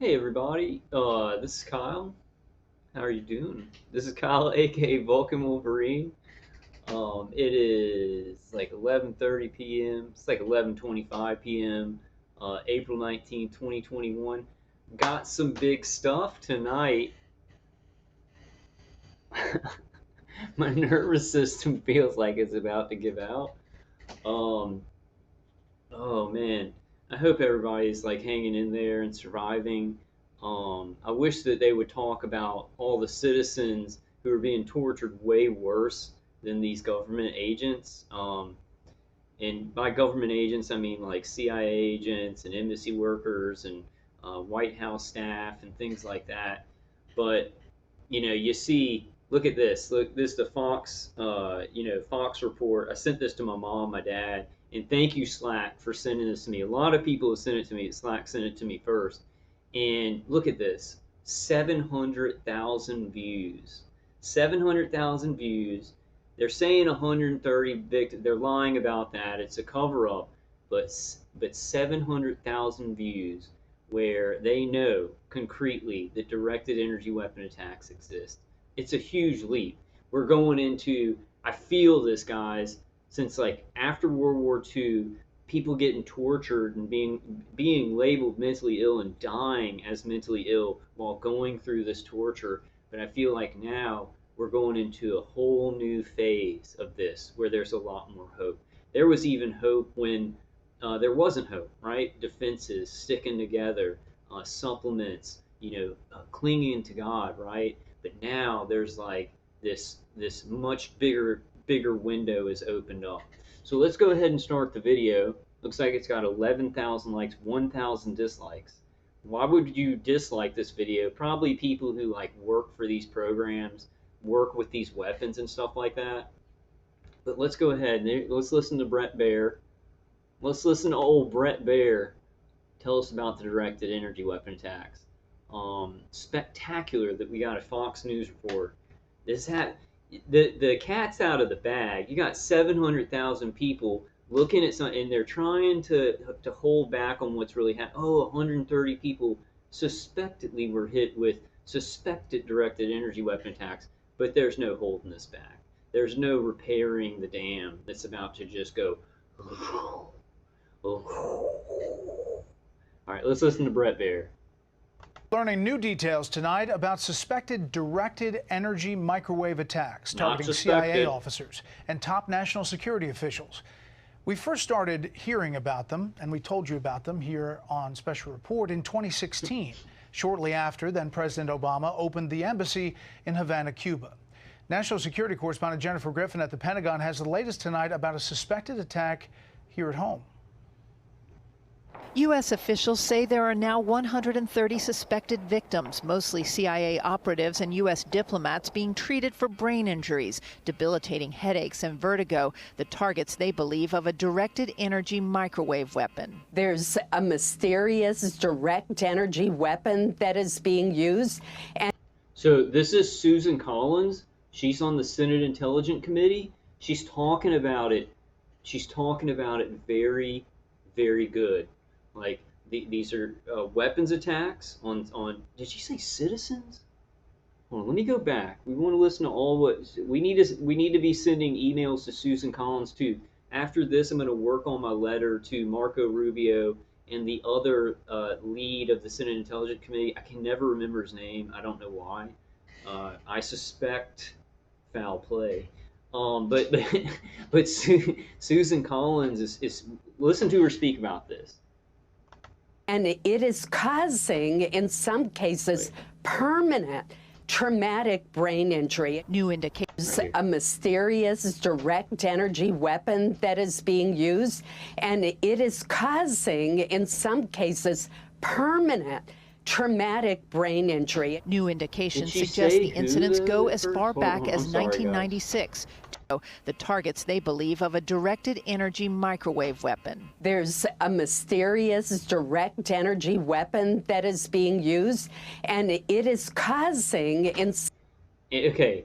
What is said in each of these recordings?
Hey everybody, this is Kyle. How are you doing? This is Kyle, aka Vulcan Wolverine. It is like 11:30 p.m. It's like 11:25 p.m. April 19th, 2021. Got some big stuff tonight. My nervous system feels like it's about to give out. Um, Oh man, I hope everybody's like hanging in there and surviving. I wish that they would talk about all the citizens who are being tortured way worse than these government agents. And by government agents, I mean like CIA agents and embassy workers and White House staff and things like that. But you see, look at this. Look, this is the Fox, Fox report. I sent this to my mom, my dad, and thank you Slack for sending this to me. A lot of people have sent it to me. Slack sent it to me first, and look at this: 700,000 views. 700,000 views. They're saying 130 victims. They're lying about that. It's a cover up, but 700,000 views where they know concretely that directed energy weapon attacks exist. It's a huge leap. We're going into, I feel this, guys, since like after World War II, people getting tortured and being labeled mentally ill and dying as mentally ill while going through this torture. But I feel like now we're going into a whole new phase of this where there's a lot more hope. There was even hope when there wasn't hope, right? Defenses sticking together, supplements, clinging to God, right? But now there's like this much bigger window is opened up. So let's go ahead and start the video. Looks like it's got 11,000 likes, 1,000 dislikes. Why would you dislike this video? Probably people who like work for these programs, work with these weapons and stuff like that. But let's go ahead and let's listen to Brett Baer. Let's listen to old Brett Baer tell us about the directed energy weapon attacks. Spectacular that we got a Fox News report. This had the cat's out of the bag. You got 700,000 people looking at something, and they're trying to hold back on what's really happening. Oh, 130 people suspectedly were hit with suspected directed energy weapon attacks, but there's no holding this back. There's no repairing the dam that's about to just go. All right, let's listen to Brett Baer. Learning new details tonight about suspected directed energy microwave attacks targeting CIA officers and top national security officials. We first started hearing about them, and we told you about them here on Special Report in 2016, shortly after then President Obama opened the embassy in Havana, Cuba. National security correspondent Jennifer Griffin at the Pentagon has the latest tonight about a suspected attack here at home. U.S. officials say there are now 130 suspected victims, mostly CIA operatives and U.S. diplomats being treated for brain injuries, debilitating headaches and vertigo, the targets they believe of a directed energy microwave weapon. There's a mysterious direct energy weapon that is being used. So this is Susan Collins. She's on the Senate Intelligence Committee. She's talking about it. She's talking about it very, very good. Like these are weapons attacks on. Did she say citizens? Hold on, let me go back. We want to listen to all what we need. We need to be sending emails to Susan Collins too. After this, I'm going to work on my letter to Marco Rubio and the other lead of the Senate Intelligence Committee. I can never remember his name. I don't know why. I suspect foul play. But Susan Collins is listen to her speak about this. And it is causing, in some cases, permanent traumatic brain injury. New indications. A mysterious direct energy weapon that is being used, and it is causing, in some cases, permanent traumatic brain injury. New indications suggest the incidents go as far back as 1996. The targets they believe of a directed energy microwave weapon. There's a mysterious direct energy weapon that is being used, and it is causing. Okay,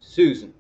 Susan,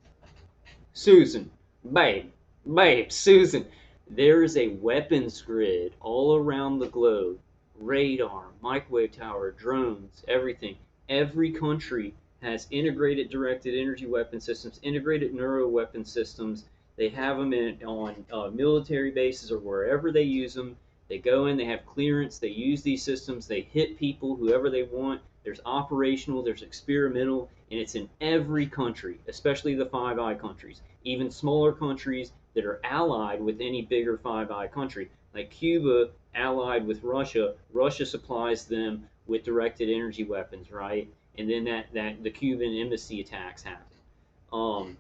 babe, Susan. There is a weapons grid all around the globe radar, microwave tower, drones, everything. Every country has integrated directed energy weapon systems, integrated neuro weapon systems. They have them on military bases or wherever they use them. They go in, they have clearance, they use these systems, they hit people, whoever they want. There's operational, there's experimental, and it's in every country, especially the Five Eye countries, even smaller countries that are allied with any bigger Five Eye country. Like Cuba, allied with Russia, Russia supplies them with directed energy weapons, right? And then that the Cuban embassy attacks happen.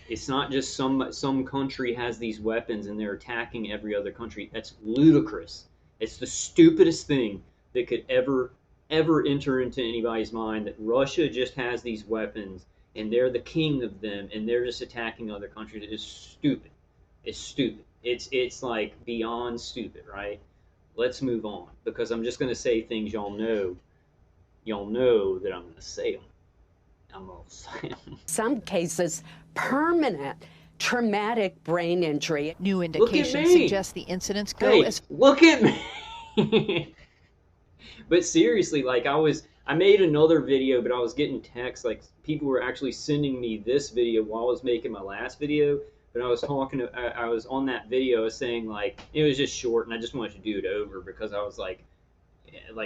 It's not just some country has these weapons and they're attacking every other country. That's ludicrous. It's the stupidest thing that could ever enter into anybody's mind, that Russia just has these weapons and they're the king of them and they're just attacking other countries. It is stupid. It's stupid. It's like beyond stupid, right? Let's move on, because I'm just going to say things y'all know. Y'all know that I'm going to say them. I'm going to say them. Some cases, permanent traumatic brain injury. New indications suggest the incidents go as... Look at me! But seriously, like I made another video, but I was getting texts, like people were actually sending me this video while I was making my last video. But I was I was on that video saying, like, it was just short and I just wanted to do it over because I was like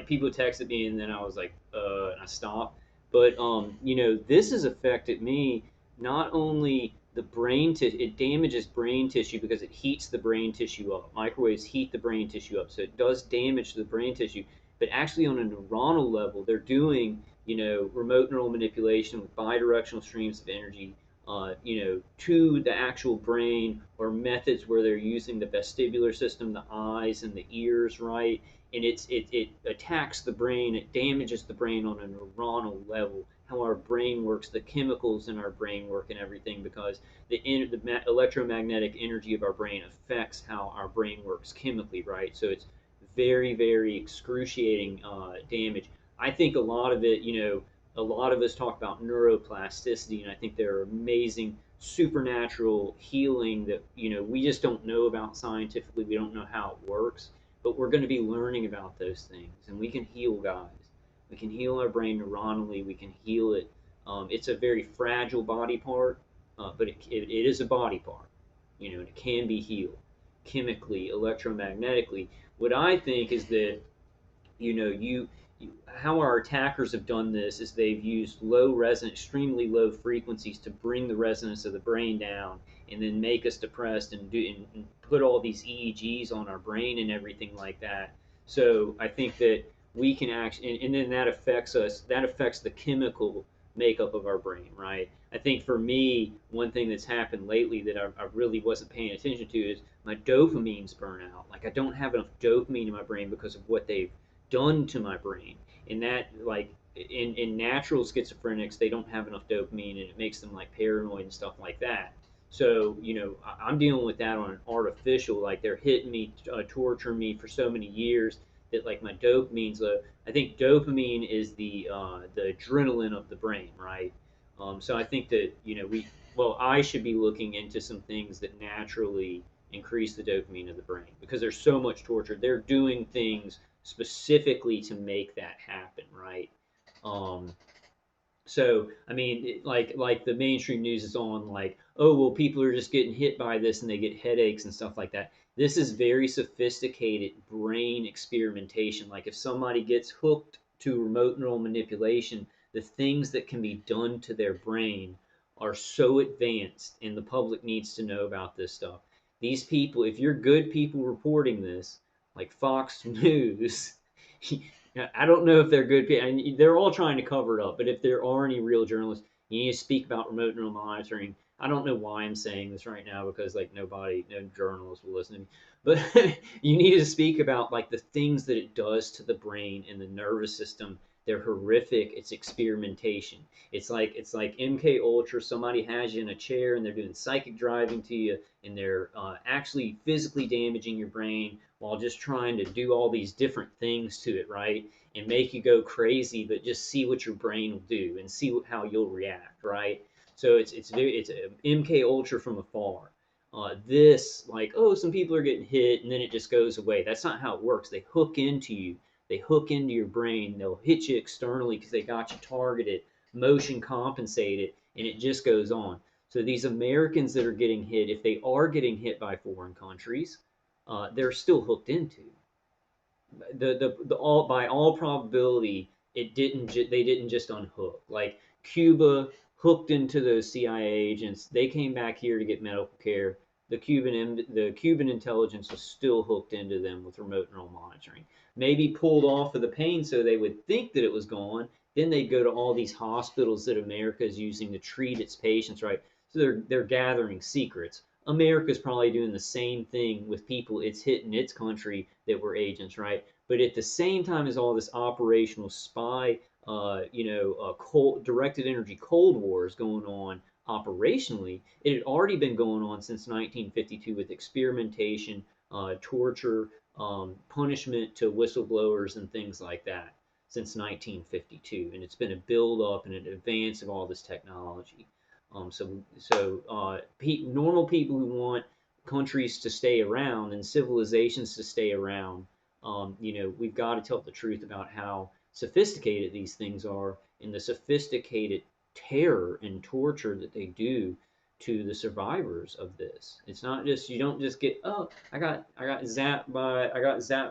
people texted me and then I was like, and I stopped. But, you know, this has affected me, not only the brain tissue, it damages brain tissue because it heats the brain tissue up. Microwaves heat the brain tissue up, so it does damage to the brain tissue. But actually on a neuronal level, they're doing, you know, remote neural manipulation with bidirectional streams of energy, you know, to the actual brain, or methods where they're using the vestibular system, the eyes and the ears, right? And it attacks the brain, it damages the brain on a neuronal level, how our brain works, the chemicals in our brain work and everything, because the electromagnetic energy of our brain affects how our brain works chemically, right? So it's very, very excruciating damage. I think a lot of it, you know, a lot of us talk about neuroplasticity, and I think there are amazing supernatural healing that, you know, we just don't know about scientifically. We don't know how it works, but we're going to be learning about those things, and we can heal, guys. We can heal our brain neuronally. We can heal it. It's a very fragile body part, but it is a body part, you know, and it can be healed chemically, electromagnetically. What I think is that, you know, how our attackers have done this is they've used low resonance, extremely low frequencies to bring the resonance of the brain down, and then make us depressed and put all these EEGs on our brain and everything like that. So I think that we can actually, and then that affects us. That affects the chemical makeup of our brain, right? I think for me, one thing that's happened lately that I really wasn't paying attention to is my dopamine's burn out. Like, I don't have enough dopamine in my brain because of what they've done to my brain. And that, like, in natural schizophrenics, they don't have enough dopamine, and it makes them like paranoid and stuff like that. So, you know, I'm dealing with that on an artificial, like they're hitting me, torturing me for so many years that, like, my dopamine's low. I think dopamine is the adrenaline of the brain, right? So I think that, you know, I should be looking into some things that naturally increase the dopamine of the brain, because there's so much torture. They're doing things specifically to make that happen, right? So I mean, like the mainstream news is on, like, oh well, people are just getting hit by this and they get headaches and stuff like that. This is very sophisticated brain experimentation. Like, if somebody gets hooked to remote neural manipulation, the things that can be done to their brain are so advanced, and the public needs to know about this stuff. These people, if you're good people reporting this, like Fox News, I don't know if they're good people, and they're all trying to cover it up, but if there are any real journalists, you need to speak about remote neural monitoring. I don't know why I'm saying this right now, because, like, no journalist will listen to me, but you need to speak about, like, the things that it does to the brain and the nervous system. They're horrific. It's experimentation. It's like MK Ultra. Somebody has you in a chair and they're doing psychic driving to you, and they're actually physically damaging your brain while just trying to do all these different things to it, right? And make you go crazy, but just see what your brain will do and see how you'll react, right? So it's MK Ultra from afar. this, like, oh, some people are getting hit and then it just goes away. That's not how it works. They hook into you. They hook into your brain. They'll hit you externally because they got you targeted, motion compensated, and it just goes on. So these Americans that are getting hit, if they are getting hit by foreign countries, they're still hooked into. By all probability, they didn't just unhook. Like Cuba hooked into those CIA agents. They came back here to get medical care. The Cuban intelligence was still hooked into them with remote neural monitoring. Maybe pulled off of the pain so they would think that it was gone. Then they'd go to all these hospitals that America is using to treat its patients, right? So they're gathering secrets. America's probably doing the same thing with people it's hit in its country that were agents, right? But at the same time as all this operational spy, directed energy Cold Wars going on operationally, it had already been going on since 1952 with experimentation, torture, punishment to whistleblowers and things like that since 1952. And it's been a build up and an advance of all this technology. Normal people who want countries to stay around and civilizations to stay around, we've got to tell the truth about how sophisticated these things are and the sophisticated terror and torture that they do to the survivors of this. It's not just, you don't just get, oh, I got zapped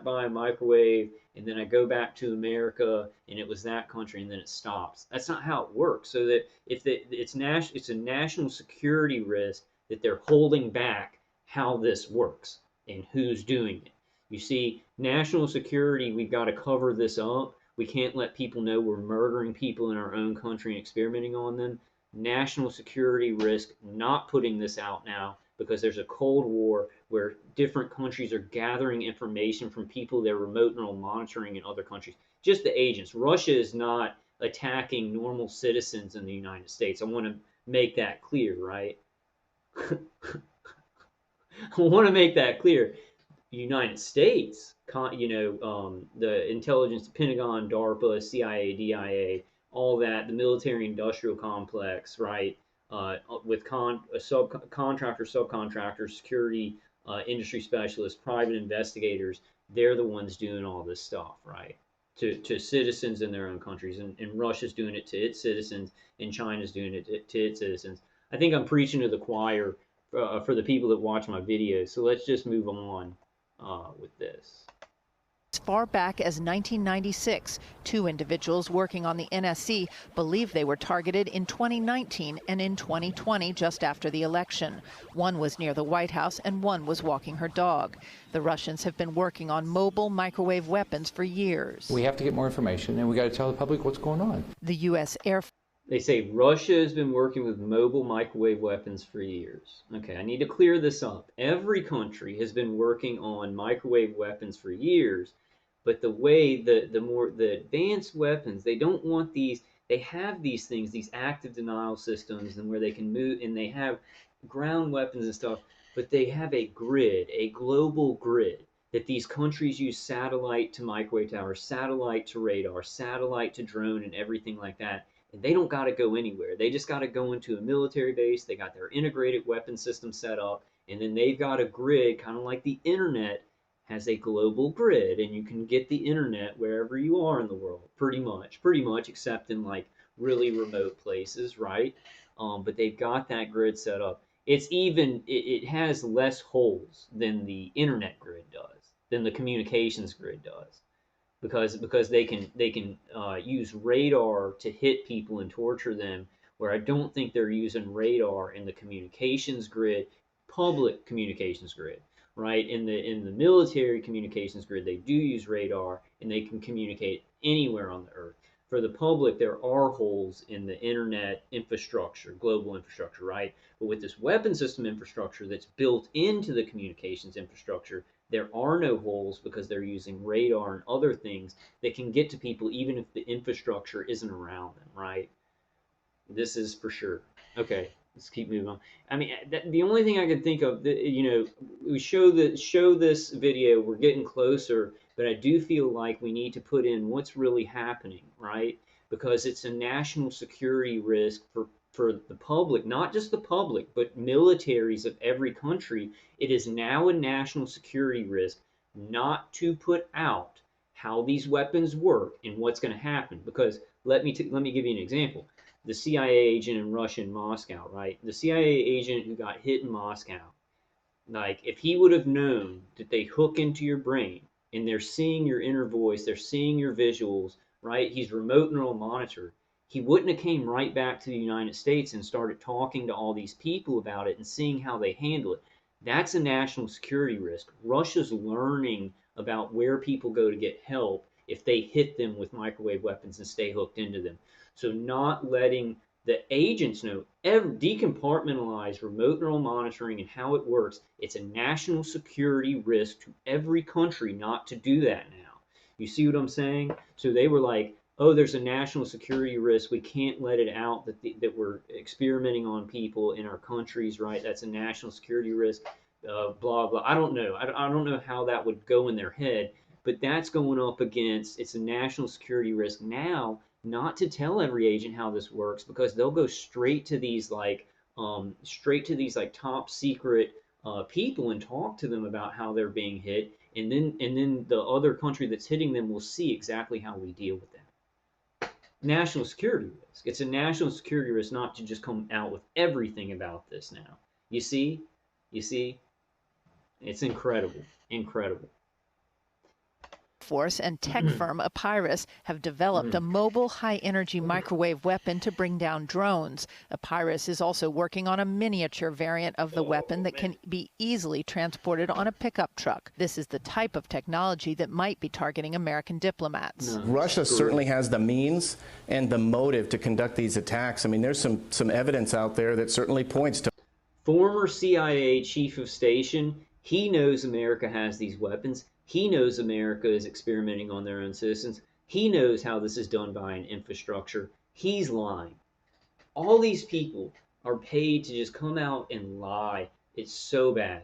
by a microwave and then I go back to America and it was that country and then it stops. That's not how it works. So that it's a national security risk that they're holding back how this works and who's doing it. You see, national security, we've got to cover this up. We can't let people know we're murdering people in our own country and experimenting on them. National security risk not putting this out now because there's a Cold War where different countries are gathering information from people they're remote neural monitoring in other countries. Just the agents. Russia is not attacking normal citizens in the United States. I want to make that clear, right? I want to make that clear. The United States, the intelligence, Pentagon, DARPA, CIA, DIA, all that, the military-industrial complex, right? With contractors, subcontractors, security, industry specialists, private investigators, they're the ones doing all this stuff, right? To citizens in their own countries, and Russia's doing it to its citizens, and China's doing it to its citizens. I think I'm preaching to the choir for the people that watch my videos. So let's just move on with this. As far back as 1996, two individuals working on the NSC believed they were targeted in 2019 and in 2020, just after the election. One was near the White House and one was walking her dog. The Russians have been working on mobile microwave weapons for years. We have to get more information and we got to tell the public what's going on. The U.S. Air Force. They say Russia has been working with mobile microwave weapons for years. Okay, I need to clear this up. Every country has been working on microwave weapons for years, but the way the advanced weapons, they don't want these. They have these things, these active denial systems, and where they can move, and they have ground weapons and stuff, but they have a grid, a global grid, that these countries use satellite to microwave tower, satellite to radar, satellite to drone, and everything like that. And they don't got to go anywhere. They just got to go into a military base. They got their integrated weapon system set up, and then they've got a grid, kind of like the internet has a global grid, and you can get the internet wherever you are in the world, pretty much, except in like really remote places, right? But they've got that grid set up. It has less holes than the internet grid does, than the communications grid does. Because they can use radar to hit people and torture them, where I don't think they're using radar in the communications grid, public communications grid, right? In the military communications grid, they do use radar and they can communicate anywhere on the earth. For the public, there are holes in the internet infrastructure, global infrastructure, right? But with this weapon system infrastructure that's built into the communications infrastructure, there are no holes because they're using radar and other things that can get to people even if the infrastructure isn't around them, right? This is for sure. Okay, let's keep moving on. I mean, the only thing I can think of, we show this video, we're getting closer, but I do feel like we need to put in what's really happening, right? Because it's a national security risk for for the public, not just the public, but militaries of every country, it is now a national security risk not to put out how these weapons work and what's going to happen. Because let me give you an example. The CIA agent in Russia in Moscow, right? The CIA agent who got hit in Moscow, like if he would have known that they hook into your brain and they're seeing your inner voice, they're seeing your visuals, right? He's remote neural monitored. He wouldn't have came right back to the United States and started talking to all these people about it and seeing how they handle it. That's a national security risk. Russia's learning about where people go to get help if they hit them with microwave weapons and stay hooked into them. So not letting the agents know, decompartmentalize remote neural monitoring and how it works. It's a national security risk to every country not to do that now. You see what I'm saying? So they were like, oh, there's a national security risk. We can't let it out that we're experimenting on people in our countries, right? That's a national security risk, blah, blah. I don't know. I don't know how that would go in their head, but that's going up against, it's a national security risk now not to tell every agent how this works, because they'll go straight to these top secret people and talk to them about how they're being hit, and then the other country that's hitting them will see exactly how we deal with that. National security risk. It's a national security risk not to just come out with everything about this now. You see? It's incredible. Force and tech firm Epirus have developed a mobile high-energy microwave weapon to bring down drones. Epirus is also working on a miniature variant of the weapon that can be easily transported on a pickup truck. This is the type of technology that might be targeting American diplomats. Russia certainly has the means and the motive to conduct these attacks. I mean, there's some evidence out there that certainly points to... Former CIA chief of station, he knows America has these weapons. He knows America is experimenting on their own citizens. He knows how this is done by an infrastructure. He's lying. All these people are paid to just come out and lie. It's so bad.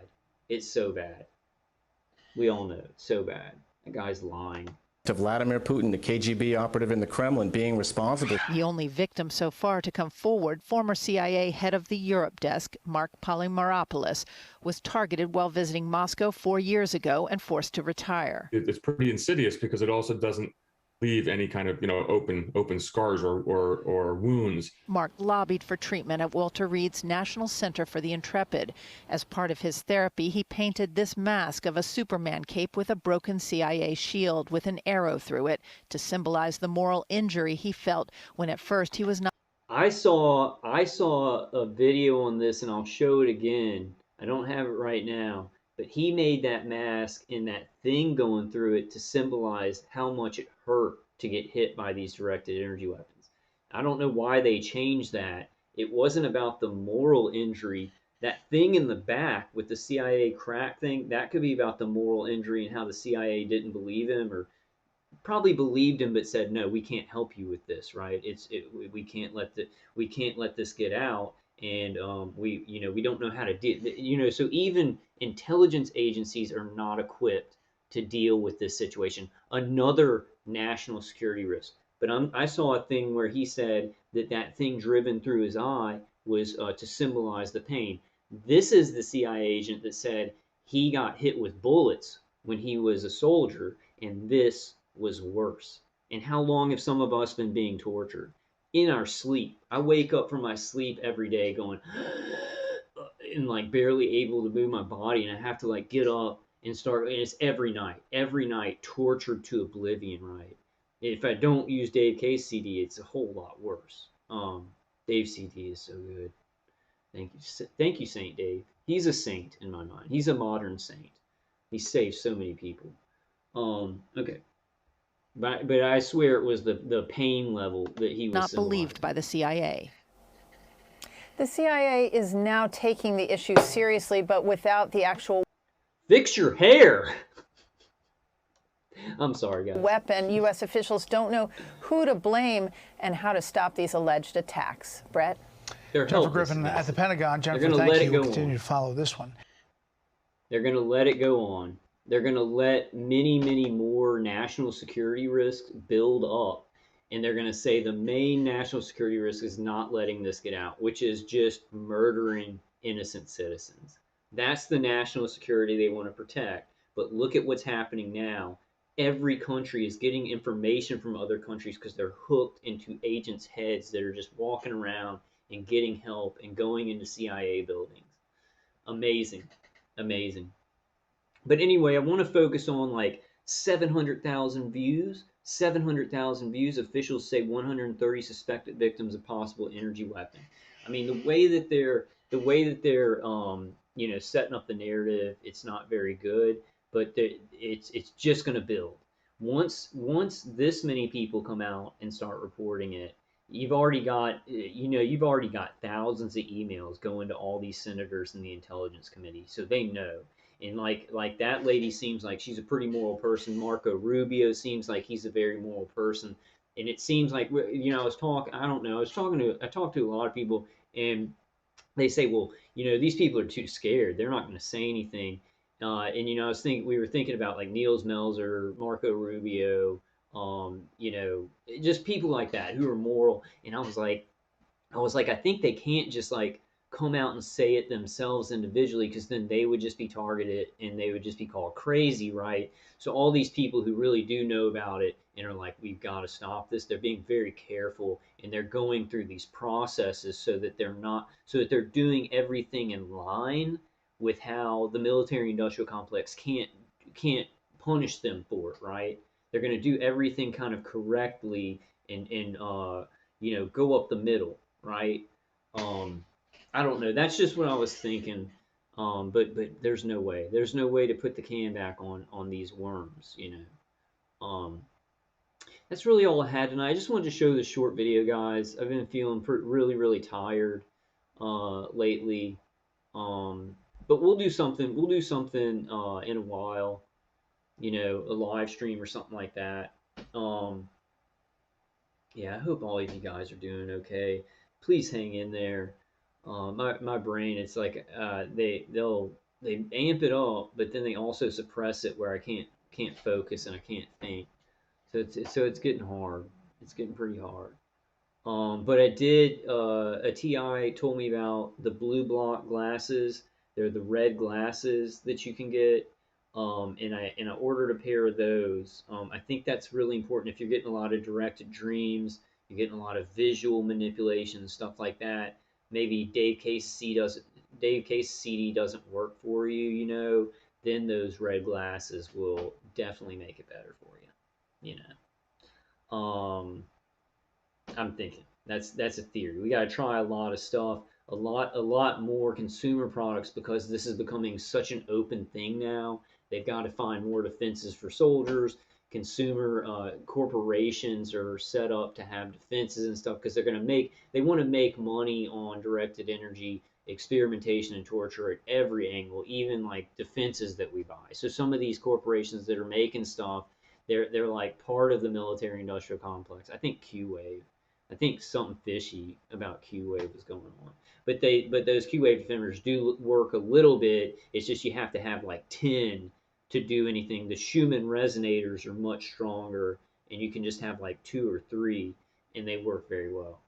We all know it's so bad. That guy's lying. To Vladimir Putin, the KGB operative in the Kremlin, being responsible. The only victim so far to come forward, former CIA head of the Europe desk, Mark Polymeropoulos, was targeted while visiting Moscow 4 years ago and forced to retire. It's pretty insidious because it also doesn't leave any kind of, open scars or wounds. Mark lobbied for treatment at Walter Reed's National Center for the Intrepid. As part of his therapy, he painted this mask of a Superman cape with a broken CIA shield with an arrow through it to symbolize the moral injury he felt when at first he was not. I saw a video on this, and I'll show it again. I don't have it right now. But he made that mask and that thing going through it to symbolize how much it hurt to get hit by these directed energy weapons. I don't know why they changed that. It wasn't about the moral injury. That thing in the back with the CIA crack thing, that could be about the moral injury and how the CIA didn't believe him, or probably believed him but said, no, we can't help you with this, right? We can't let this get out. And we don't know how to deal. So even intelligence agencies are not equipped to deal with this situation. Another national security risk. But I saw a thing where he said that thing driven through his eye was to symbolize the pain. This is the CIA agent that said he got hit with bullets when he was a soldier, and this was worse. And how long have some of us been being tortured? In our sleep. I wake up from my sleep every day going and barely able to move my body, and I have to get up and start, and it's every night tortured to oblivion, right? If I don't use Dave K's CD, it's a whole lot worse. Dave's CD is so good. Thank you, Saint Dave. He's a saint in my mind. He's a modern saint. He saved so many people. Okay. But I swear it was the pain level that he was not believed by the CIA. The CIA is now taking the issue seriously, but without the actual fix your hair. I'm sorry, guys. Weapon. U.S. officials don't know who to blame and how to stop these alleged attacks. Brett? Jennifer Griffin at the Pentagon. Jennifer, thank you. We'll continue to follow this one. They're going to let it go on. They're going to let many, many more national security risks build up. and they're going to say the main national security risk is not letting this get out, which is just murdering innocent citizens. That's the national security they want to protect. But look at what's happening now. Every country is getting information from other countries because they're hooked into agents' heads that are just walking around and getting help and going into CIA buildings. Amazing, amazing. But anyway, I want to focus on like 700,000 views. 700,000 views. Officials say 130 suspected victims of possible energy weapon. I mean, the way that they're setting up the narrative, it's not very good. But it's just going to build. Once this many people come out and start reporting it, you've already got thousands of emails going to all these senators in the Intelligence Committee, so they know. And like that lady seems like she's a pretty moral person. Marco Rubio seems like he's a very moral person. And it seems like, I talked to a lot of people, and they say, well, these people are too scared. They're not going to say anything. We were thinking about like Niels Melzer, Marco Rubio, just people like that who are moral. And I was like, I think they can't just like come out and say it themselves individually, because then they would just be targeted and they would just be called crazy, right? So all these people who really do know about it and are like, we've got to stop this, they're being very careful, and they're going through these processes so that they're doing everything in line with how the military industrial complex can't punish them for it, right? They're going to do everything kind of correctly and go up the middle, right? I don't know. That's just what I was thinking. But there's no way. There's no way to put the can back on these worms, That's really all I had tonight. I just wanted to show this short video, guys. I've been feeling really, really tired lately. But we'll do something. We'll do something in a while. A live stream or something like that. Yeah, I hope all of you guys are doing okay. Please hang in there. My brain, it's like they amp it up, but then they also suppress it where I can't focus and I can't think. So it's getting hard. It's getting pretty hard. But I did. A TI told me about the Blue Block glasses. They're the red glasses that you can get. And I ordered a pair of those. I think that's really important if you're getting a lot of directed dreams, you're getting a lot of visual manipulation and stuff like that. Maybe Dave Case CD doesn't work for you, then those red glasses will definitely make it better for you. I'm thinking that's a theory. We got to try a lot of stuff, a lot more consumer products, because this is becoming such an open thing now. They've got to find more defenses for soldiers. Consumer corporations are set up to have defenses and stuff because they want to make money on directed energy experimentation and torture at every angle, even like defenses that we buy. So some of these corporations that are making stuff, they're like part of the military industrial complex. I think Q-Wave. I think something fishy about Q-Wave is going on. But those Q-Wave defenders do work a little bit. It's just you have to have like 10 to do anything. The Schumann resonators are much stronger, and you can just have like 2 or 3, and they work very well.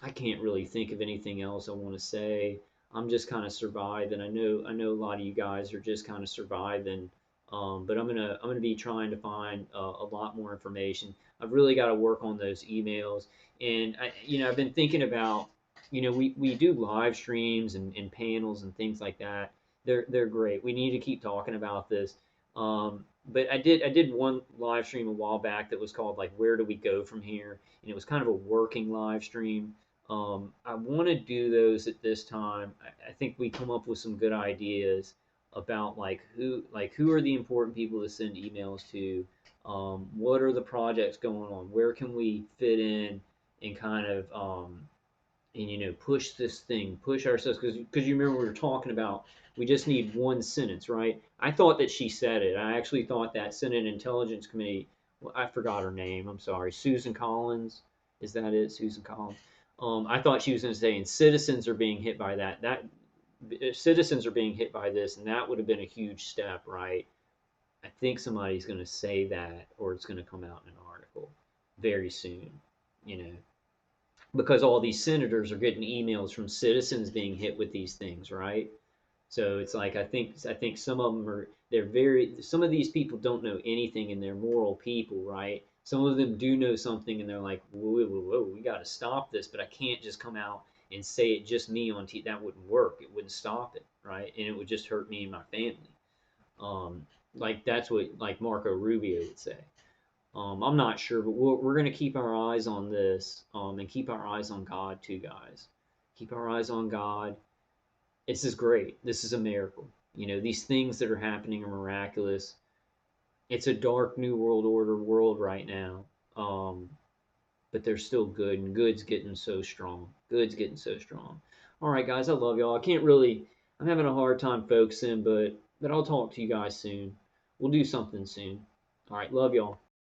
I can't really think of anything else I want to say. I'm just kind of surviving. I know a lot of you guys are just kind of surviving. But I'm gonna be trying to find a lot more information. I've really got to work on those emails, and I've been thinking about, we do live streams and panels and things like that. They're great. We need to keep talking about this. But I did one live stream a while back that was called like Where Do We Go From Here, and it was kind of a working live stream. I want to do those at this time. I think we come up with some good ideas about who are the important people to send emails to, what are the projects going on, where can we fit in and kind of push this thing, push ourselves, because you remember we were talking about we just need one sentence, right? I thought that she said it. I actually thought that Senate Intelligence Committee, well, I forgot her name, I'm sorry, Susan Collins, is that it, Susan Collins? I thought she was going to say, and citizens are being hit by that citizens are being hit by this, and that would have been a huge step, right? I think somebody's going to say that, or it's going to come out in an article. very soon, you know, because all these senators are getting emails from citizens being hit with these things, right? So it's like I think some of them are some of these people don't know anything and they're moral people, right? Some of them do know something and they're like, whoa, whoa, whoa, we got to stop this, but I can't just come out and say it just me on TV. That wouldn't work. It wouldn't stop it, right? And it would just hurt me and my family. Like that's what like Marco Rubio would say. I'm not sure, but we're going to keep our eyes on this, and keep our eyes on God too, guys. Keep our eyes on God. This is great. This is a miracle. You know, these things that are happening are miraculous. It's a dark new world order world right now, but they're still good, and good's getting so strong. Good's getting so strong. All right, guys, I love y'all. I'm having a hard time focusing, but I'll talk to you guys soon. We'll do something soon. All right, love y'all.